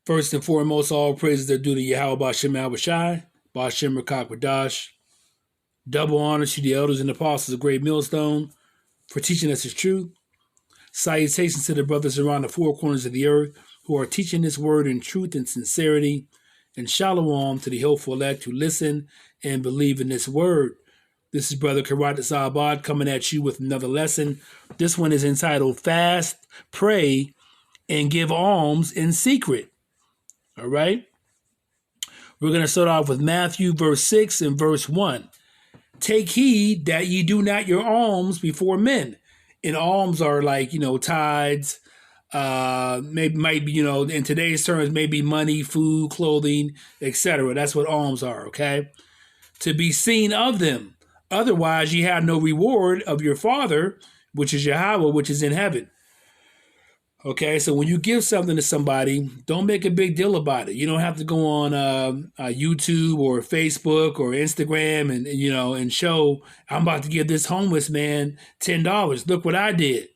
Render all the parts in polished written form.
First and foremost, all praises are due to Yahweh Bashem Abishai, Bashem Rakak Wadash. Double honor to the elders and apostles of Great Millstone for teaching us his truth. Salutations to the brothers around the four corners of the earth who are teaching this word in truth and sincerity. And shalom to the hopeful elect who listen and believe in this word. This is Brother Karat Zabad coming at you with another lesson. This one is entitled Fast, Pray, and Give Alms in Secret. All right? We're going to start off with Matthew verse 6 and verse 1. Take heed that ye do not your alms before men. And alms are like, tithes, might be, in today's terms, maybe money, food, clothing, etc. That's what alms are, okay? To be seen of them. Otherwise, ye have no reward of your Father, which is Yahawah, which is in heaven. Okay, so when you give something to somebody, don't make a big deal about it. You don't have to go on YouTube or Facebook or Instagram and show, I'm about to give this homeless man $10. Look what I did.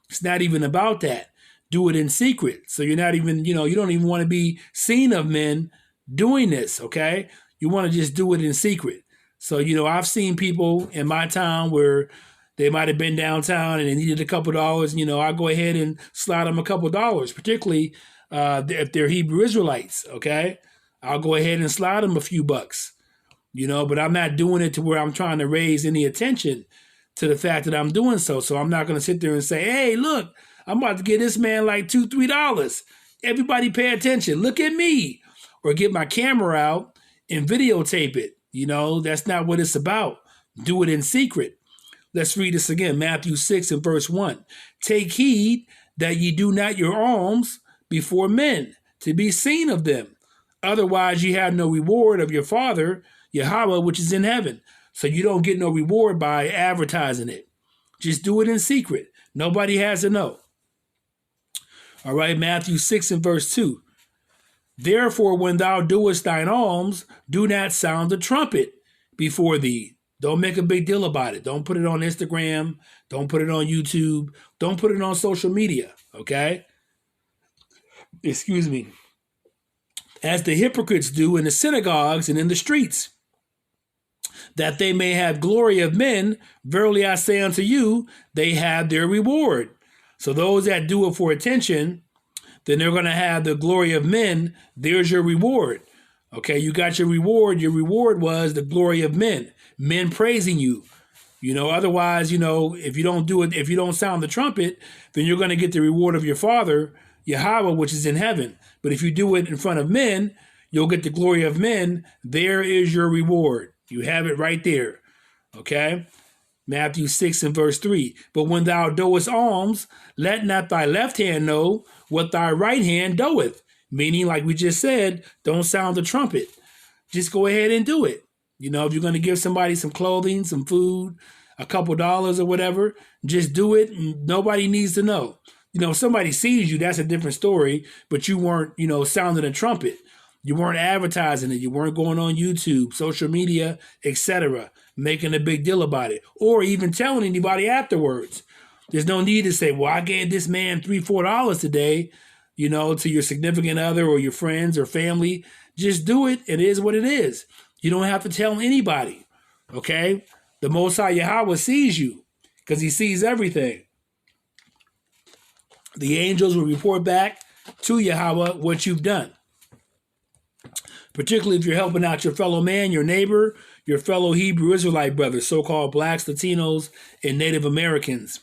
It's not even about that. Do it in secret. So you're not even, you don't even want to be seen of men doing this, okay? You want to just do it in secret. So, I've seen people in my town where they might have been downtown and they needed a couple dollars. I go ahead and slide them a couple dollars, particularly if they're Hebrew Israelites, okay? I'll go ahead and slide them a few bucks, but I'm not doing it to where I'm trying to raise any attention to the fact that I'm doing so. So I'm not going to sit there and say, hey, look, I'm about to give this man like $2, $3. Everybody pay attention. Look at me. Or get my camera out and videotape it. That's not what it's about. Do it in secret. Let's read this again, Matthew 6 and verse 1. Take heed that ye do not your alms before men, to be seen of them. Otherwise ye have no reward of your Father, Yahawah, which is in heaven. So you don't get no reward by advertising it. Just do it in secret. Nobody has to know. All right, Matthew 6 and verse 2. Therefore, when thou doest thine alms, do not sound the trumpet before thee. Don't make a big deal about it. Don't put it on Instagram. Don't put it on YouTube. Don't put it on social media, okay? Excuse me. As the hypocrites do in the synagogues and in the streets, that they may have glory of men. Verily I say unto you, they have their reward. So those that do it for attention, then they're going to have the glory of men. There's your reward. Okay, you got your reward. Your reward was the glory of men. Men praising you. Otherwise, if you don't do it, if you don't sound the trumpet, then you're going to get the reward of your Father, Yahawah, which is in heaven. But if you do it in front of men, you'll get the glory of men. There is your reward. You have it right there. Okay? Matthew 6 and verse 3. But when thou doest alms, let not thy left hand know what thy right hand doeth. Meaning, like we just said, don't sound the trumpet. Just go ahead and do it. If you're going to give somebody some clothing, some food, a couple dollars or whatever, just do it. Nobody needs to know. If somebody sees you, that's a different story, but you weren't, sounding a trumpet. You weren't advertising it. You weren't going on YouTube, social media, etc., making a big deal about it, or even telling anybody afterwards. There's no need to say, well, I gave this man $3, $4 today, to your significant other or your friends or family. Just do it. It is what it is. You don't have to tell anybody, okay? The Most High Yahawah sees you because he sees everything. The angels will report back to Yahawah what you've done, particularly if you're helping out your fellow man, your neighbor, your fellow Hebrew Israelite brothers, so-called blacks, Latinos, and Native Americans.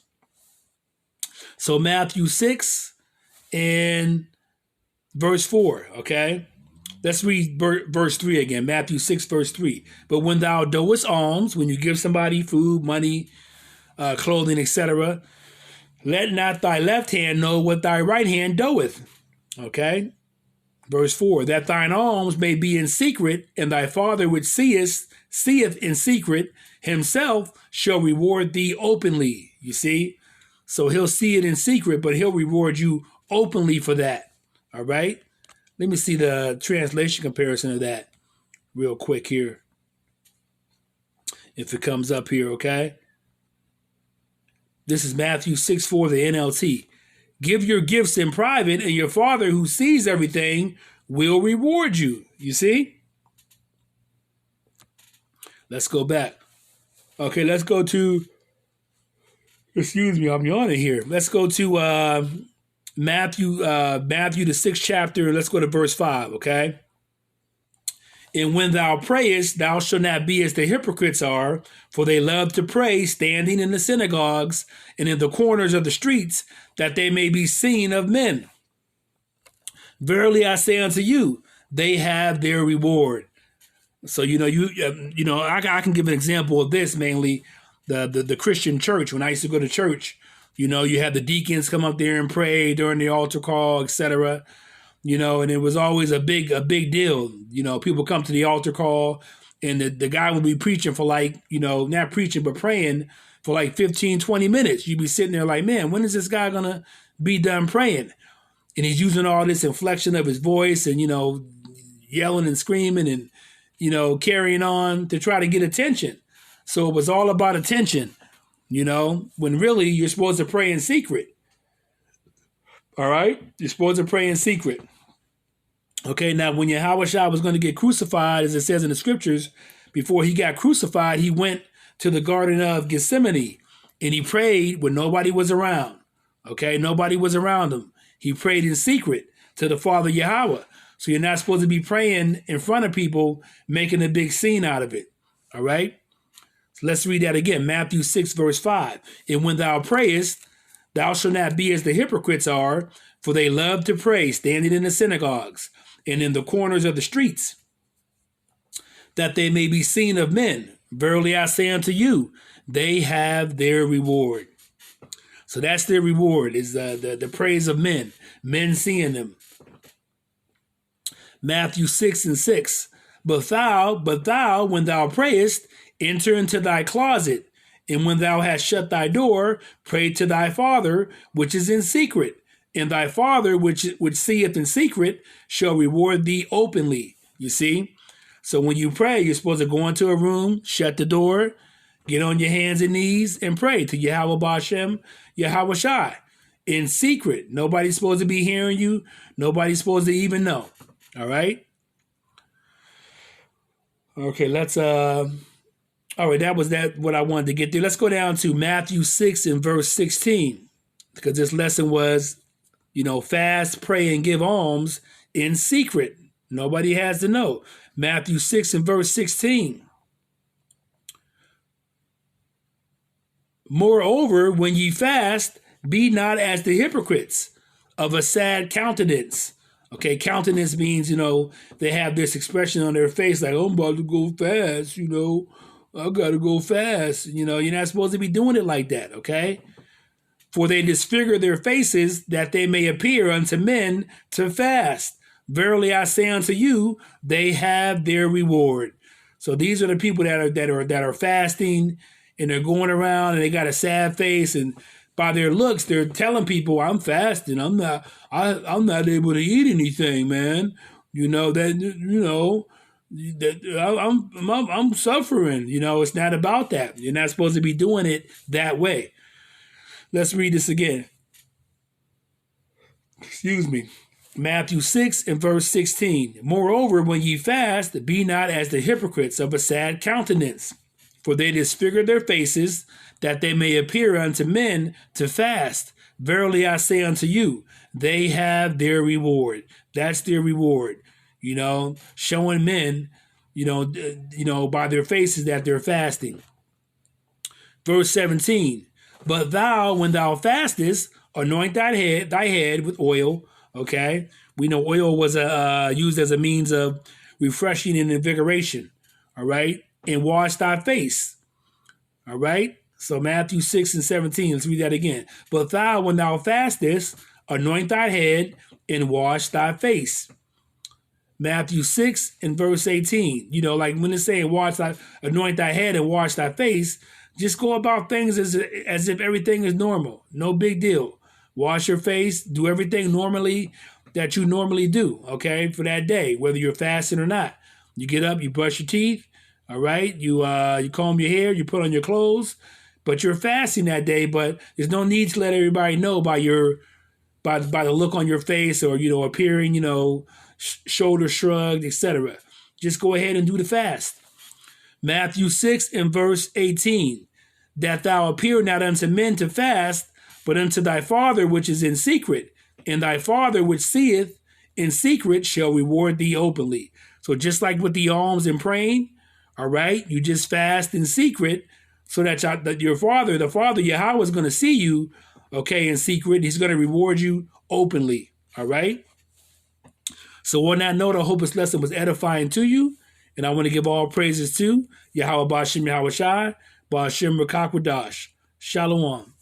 So Matthew 6 and verse 4, okay? Let's read verse 3 again, Matthew 6, verse 3. But when thou doest alms, when you give somebody food, money, clothing, etc., let not thy left hand know what thy right hand doeth. Okay? Verse 4, that thine alms may be in secret, and thy Father which seeth in secret himself shall reward thee openly. You see? So he'll see it in secret, but he'll reward you openly for that. All right? Let me see the translation comparison of that real quick here. If it comes up here, okay? This is Matthew 6:4, the NLT. Give your gifts in private, and your Father who sees everything will reward you. You see? Let's go back. Okay, let's go to, excuse me, I'm yawning here. Let's go to Matthew, the 6th chapter. Let's go to verse 5, okay? And when thou prayest, thou shalt not be as the hypocrites are, for they love to pray, standing in the synagogues and in the corners of the streets, that they may be seen of men. Verily I say unto you, they have their reward. So I can give an example of this, mainly the Christian church. When I used to go to church, you had the deacons come up there and pray during the altar call, etc. And it was always a big deal. People come to the altar call, and the guy will be preaching for not preaching, but praying for like 15, 20 minutes. You'd be sitting there like, man, when is this guy going to be done praying? And he's using all this inflection of his voice and, yelling and screaming and, carrying on to try to get attention. So it was all about attention, when really you're supposed to pray in secret. All right? You're supposed to pray in secret. Okay, now when Yahawah was going to get crucified, as it says in the scriptures, before he got crucified, he went to the Garden of Gethsemane and he prayed when nobody was around. Okay, nobody was around him. He prayed in secret to the Father Yahawah. So you're not supposed to be praying in front of people, making a big scene out of it. All right? So let's read that again. Matthew 6, verse 5. And when thou prayest, thou shalt not be as the hypocrites are, for they love to pray, standing in the synagogues and in the corners of the streets, that they may be seen of men. Verily I say unto you, they have their reward. So that's their reward, is the praise of men seeing them. Matthew 6 and 6. But thou, when thou prayest, enter into thy closet, and when thou hast shut thy door, pray to thy Father, which is in secret. And thy Father, which seeth in secret, shall reward thee openly. You see? So when you pray, you're supposed to go into a room, shut the door, get on your hands and knees, and pray to Yahawah B'Hashem, Yahawah Shai, in secret. Nobody's supposed to be hearing you. Nobody's supposed to even know. All right? Okay, let's... All right, that was what I wanted to get through. Let's go down to Matthew 6 and verse 16, because this lesson was, fast, pray, and give alms in secret. Nobody has to know. Matthew 6 and verse 16. Moreover, when ye fast, be not as the hypocrites, of a sad countenance. Okay, countenance means, they have this expression on their face like, oh, I'm about to go fast, I got to go fast. You're not supposed to be doing it like that, okay? For they disfigure their faces that they may appear unto men to fast. Verily I say unto you, they have their reward. So these are the people that are fasting, and they're going around and they got a sad face, and by their looks they're telling people, I'm fasting. I'm not able to eat anything, man. I'm suffering. It's not about that. You're not supposed to be doing it that way. Let's read this again. Excuse me. Matthew 6 and verse 16. Moreover, when ye fast, be not as the hypocrites, of a sad countenance, for they disfigure their faces, that they may appear unto men to fast. Verily I say unto you, they have their reward. That's their reward. Showing men, by their faces that they're fasting. Verse 17. But thou, when thou fastest, anoint thy head with oil. Okay, we know oil was used as a means of refreshing and invigoration. All right, and wash thy face. All right. So Matthew 6 and 17. Let's read that again. But thou, when thou fastest, anoint thy head and wash thy face. Matthew 6 and verse 18. Like when it's saying anoint thy head and wash thy face, just go about things as if everything is normal. No big deal. Wash your face, do everything normally that you normally do, okay, for that day, whether you're fasting or not. You get up, you brush your teeth, all right? You comb your hair, you put on your clothes, but you're fasting that day, but there's no need to let everybody know by the look on your face or, appearing, shoulder shrugged, etc. Just go ahead and do the fast. Matthew 6 and verse 18. That thou appear not unto men to fast, but unto thy Father which is in secret, and thy Father which seeth in secret shall reward thee openly. So just like with the alms and praying, all right, you just fast in secret so that your Father, the Father Yahawah, is going to see you, okay, in secret. He's going to reward you openly, all right? So on that note, I hope this lesson was edifying to you, and I want to give all praises to Yahawah Ba'ashem Yahawah Shai, Ba'ashem Rakakwadash. Shalom.